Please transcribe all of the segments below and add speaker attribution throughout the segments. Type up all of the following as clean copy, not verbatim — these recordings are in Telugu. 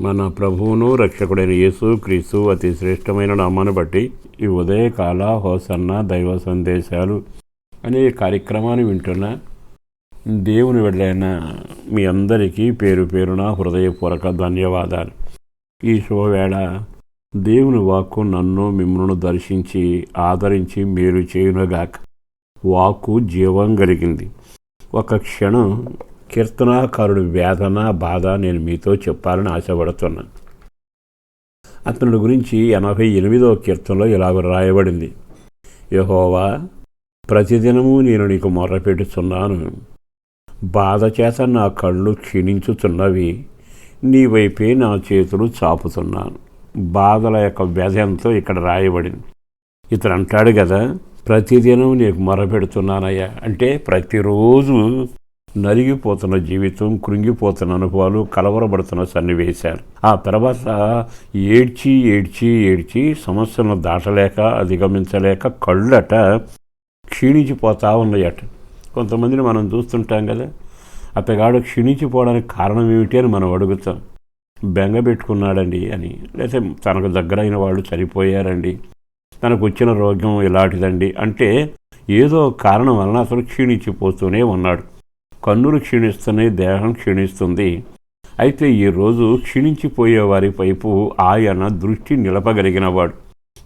Speaker 1: మన ప్రభువును రక్షకుడైన యేసు క్రీస్తు అతి శ్రేష్టమైన నామాన్ని బట్టి ఈ ఉదయకాల హోసన్న దైవ సందేశాలు అనే కార్యక్రమాన్ని వింటున్న దేవుని వెళ్ళైన మీ అందరికీ పేరు పేరున హృదయపూర్వక ధన్యవాదాలు. ఈ శుభవేళ దేవుని వాక్కు నన్ను మిమ్మల్ని దర్శించి ఆదరించి మేలు చేయునుగాక. వాక్కు జీవం కలిగింది. ఒక క్షణం కీర్తనాకారుడి వేదన బాధ నేను మీతో చెప్పాలని ఆశపడుతున్నాను. అతని గురించి 88వ కీర్తనలో ఇలాగ రాయబడింది: యెహోవా, ప్రతిదినము నేను నీకు మొర్రపెట్టుచున్నాను, బాధ చేత నా కళ్ళు క్షీణించుచున్నవి, నీ వైపే నా చేతులు చాపుతున్నాను. బాధల యొక్క వ్యధంతో ఇక్కడ రాయబడింది. ఇతను అంటాడు కదా, ప్రతిదినం నీకు మొర్రపెడుతున్నానయ్యా అంటే ప్రతిరోజు నలిగిపోతున్న జీవితం, కృంగిపోతున్న అనుభవాలు, కలవరపడుతున్న సన్నివేశాలు. ఆ తర్వాత ఏడ్చి ఏడ్చి ఏడ్చి సమస్యలను దాటలేక అధిగమించలేక కళ్ళట క్షీణించిపోతా ఉన్నాయట. కొంతమందిని మనం చూస్తుంటాం కదా, అతగాడు క్షీణించిపోవడానికి కారణం ఏమిటి అని మనం అడుగుతాం. బెంగ పెట్టుకున్నాడండి అని, లేకపోతే తనకు దగ్గరైన వాళ్ళు చనిపోయారండి, తనకు వచ్చిన రోగం ఇలాంటిదండి అంటే ఏదో కారణం వలన అసలు క్షీణించిపోతూనే ఉన్నాడు. కన్నులు క్షీణిస్తున్నాయి, దేహం క్షీణిస్తుంది. అయితే ఈరోజు క్షీణించిపోయే వారి వైపు ఆయన దృష్టి నిలపగలిగినవాడు.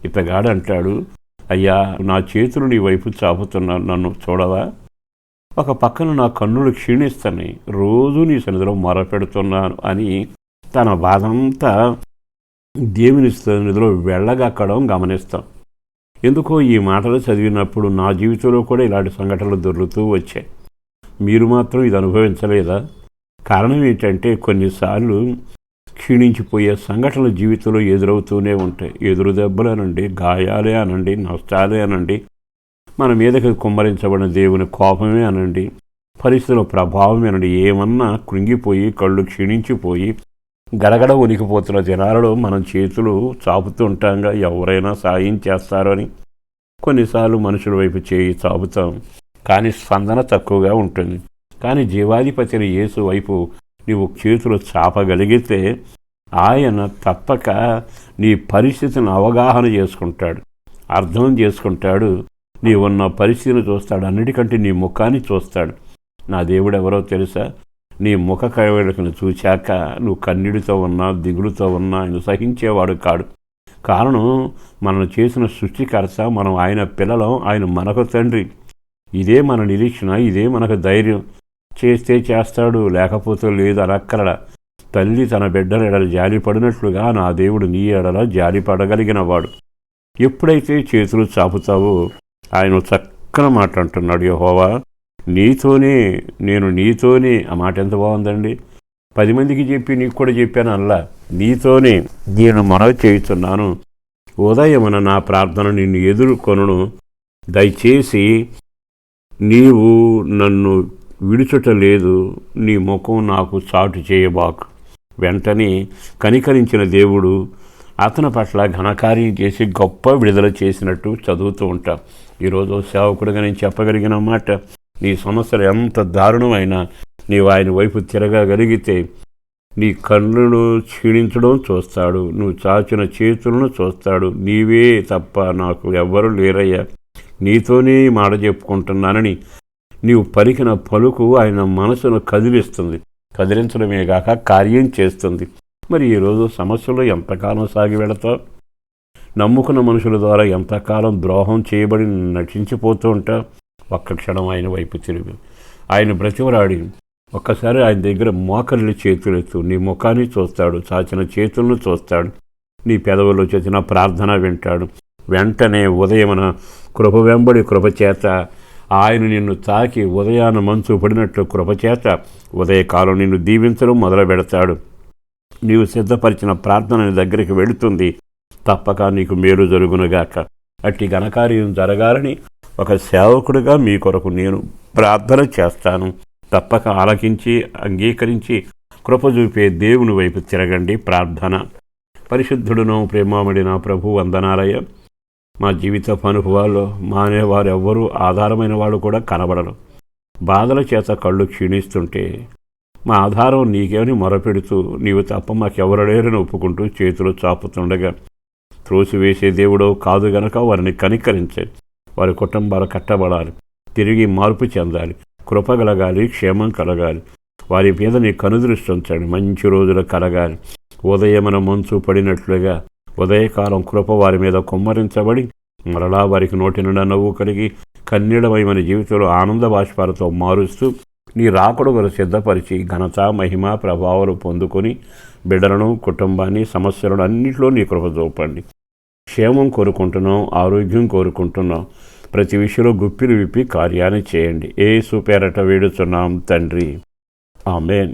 Speaker 1: ఇతగాడు అంటాడు, అయ్యా, నా చేతులు నీ వైపు చాపుతున్నాను, నన్ను చూడవా? ఒక పక్కన నా కన్నులు క్షీణిస్తున్నాయి, రోజు నీ సన్నిధిలో మొరపెడుతున్నాను అని తన బాధంతా దేవుని సన్నిధిలో వెళ్ళగక్కడం గమనిస్తాం. ఎందుకో ఈ మాటలు చదివినప్పుడు నా జీవితంలో కూడా ఇలాంటి సంఘటనలు దొరుకుతూ వచ్చాయి. మీరు మాత్రం ఇది అనుభవించలేదా? కారణం ఏంటంటే కొన్నిసార్లు క్షీణించిపోయే సంఘటనలు జీవితంలో ఎదురవుతూనే ఉంటాయి. ఎదురు దెబ్బలు అనండి, గాయాలే అనండి, నష్టాలే అనండి, మన మీదకి కుమ్మరించబడిన దేవుని కోపమే అనండి, పరిస్థితుల ప్రభావం అనండి, ఏమన్నా కృంగిపోయి కళ్ళు క్షీణించిపోయి గడగడ ఉనికిపోతున్న దినాలలో మనం చేతులు చాపుతూ ఉంటాంగా, ఎవరైనా సాయం చేస్తారు అని. కొన్నిసార్లు మనుషుల వైపు చేయి చాపుతాం, కానీ స్పందన తక్కువగా ఉంటుంది. కానీ జీవాధిపతిని యేసు వైపు నీవు చేతులు చాపగలిగితే ఆయన తప్పక నీ పరిస్థితిని అవగాహన చేసుకుంటాడు, అర్థం చేసుకుంటాడు, నీ ఉన్న పరిస్థితిని చూస్తాడు, అన్నిటికంటే నీ ముఖాన్ని చూస్తాడు. నా దేవుడు ఎవరో తెలుసా? నీ ముఖ కవళికను చూశాక నువ్వు కన్నీడితో ఉన్నా, దిగులుతో ఉన్నా ఆయన సహించేవాడు కాడు. కారణం, మనం చేసిన సృష్టికర్త, మనం ఆయన పిల్లలం, ఆయన మనకు తండ్రి. ఇదే మన నిరీక్షణ, ఇదే మనకు ధైర్యం. చేస్తే చేస్తాడు, లేకపోతే లేదు అనక్కరడ. తల్లి తన బిడ్డల ఎడల జాలిపడినట్లుగా నా దేవుడు నీ ఎడల జాలిపడగలిగిన వాడు. ఎప్పుడైతే చేతులు చాపుతావో ఆయన చక్కని మాట అంటున్నాడు, యెహోవా, నీతోనే, నేను నీతోనే. ఆ మాట ఎంత బాగుందండి. 10 మందికి చెప్పి నీకు కూడా చెప్పాను అల్లా, నీతోనే నేను మనవి చేయుచున్నాను. ఉదయమున నా ప్రార్థన నిన్ను ఎదుర్కొను, దయచేసి నీవు నన్ను విడుచుట లేదు, నీ ముఖం నాకు చాటు చేయబాకు. వెంటనే కనికరించిన దేవుడు అతని పట్ల ఘనకార్యం చేసి గొప్ప విడుదల చేసినట్టు చదువుతూ ఉంటాం. ఈరోజు సేవకుడిగా నేను చెప్పగలిగిన మాట, నీ సమస్యలు ఎంత దారుణమైనా నీవు ఆయన వైపు తిరగగలిగితే నీ కళ్ళను క్షీణించడం చూస్తాడు, నువ్వు చాచిన చేతులను చూస్తాడు. నీవే తప్ప నాకు ఎవ్వరూ లేరయ్యా, నీతోనే మాట చెప్పుకుంటున్నానని నీవు పలికిన పలుకు ఆయన మనసును కదిలిస్తుంది. కదిలించడమే గాక కార్యం చేస్తుంది. మరి ఈరోజు సమస్యలు ఎంతకాలం సాగి వెళతావు? నమ్ముకున్న మనుషుల ద్వారా ఎంతకాలం ద్రోహం చేయబడి నటించిపోతూ ఉంటావు? ఒక్క క్షణం ఆయన వైపు తిరిగి ఆయన బ్రతిమలాడి ఒక్కసారి ఆయన దగ్గర మోకరిల్లి చేతులెత్తు. నీ ముఖాన్ని చూస్తాడు, చాచిన చేతులను చూస్తాడు, నీ పెదవుల్లో చేసిన ప్రార్థన వింటాడు. వెంటనే ఉదయమున కృప వెంబడి కృపచేత ఆయన నిన్ను తాకి ఉదయాన మంచు పడినట్లు కృపచేత ఉదయకాలం నిన్ను దీవించడం మొదలు పెడతాడు. నీవు సిద్ధపరిచిన ప్రార్థన నీ దగ్గరికి వెళుతుంది. తప్పక నీకు మేలు జరుగునుగాక. అట్టి ఘనకార్యం జరగాలని ఒక సేవకుడిగా మీ కొరకు నేను ప్రార్థన చేస్తాను. తప్పక ఆలకించి అంగీకరించి కృప చూపే దేవుని వైపు తిరగండి. ప్రార్థన. పరిశుద్ధుడును ప్రేమామడిన ప్రభు, వందనాలయ. మా జీవితపు అనుభవాల్లో మానేవారు ఎవ్వరూ ఆధారమైన వాళ్ళు కూడా కనబడరు. బాధల చేత కళ్ళు క్షీణిస్తుంటే మా ఆధారం నీకేమని మొరపెడుతూ నీవు తప్ప మాకెవరు లేరని ఒప్పుకుంటూ చేతులు చాపుతుండగా త్రోసివేసే దేవుడో కాదు గనక వారిని కనికరించండి. వారి కుటుంబాలు కట్టబడాలి, తిరిగి మార్పు చెందాలి, కృప కలగాలి, క్షేమం కలగాలి. వారి మీద నీ కనుదృష్టి ఉంచండి. మంచి రోజులు కలగాలి. ఉదయమున మంచు పడినట్లుగా ఉదయకాలం కృప వారి మీద కుమ్మరించబడి మరలా వారికి నోటి నిండా నవ్వు కలిగి కన్నీడమయమైన జీవితంలో ఆనంద బాష్పాలతో మారుస్తూ నీ రాకడ వారు సిద్ధపరిచి ఘనత, మహిమ, ప్రభావాలు పొందుకొని బిడ్డలను, కుటుంబాన్ని, సమస్యలను అన్నింటిలో నీ కృప చూపండి. క్షేమం కోరుకుంటున్నాం, ఆరోగ్యం కోరుకుంటున్నాం. ప్రతి విషయంలో గుప్పిలు విప్పి కార్యాన్ని చేయండి. యేసు పేరట వేడుచున్నాం తండ్రి. ఆమేన్.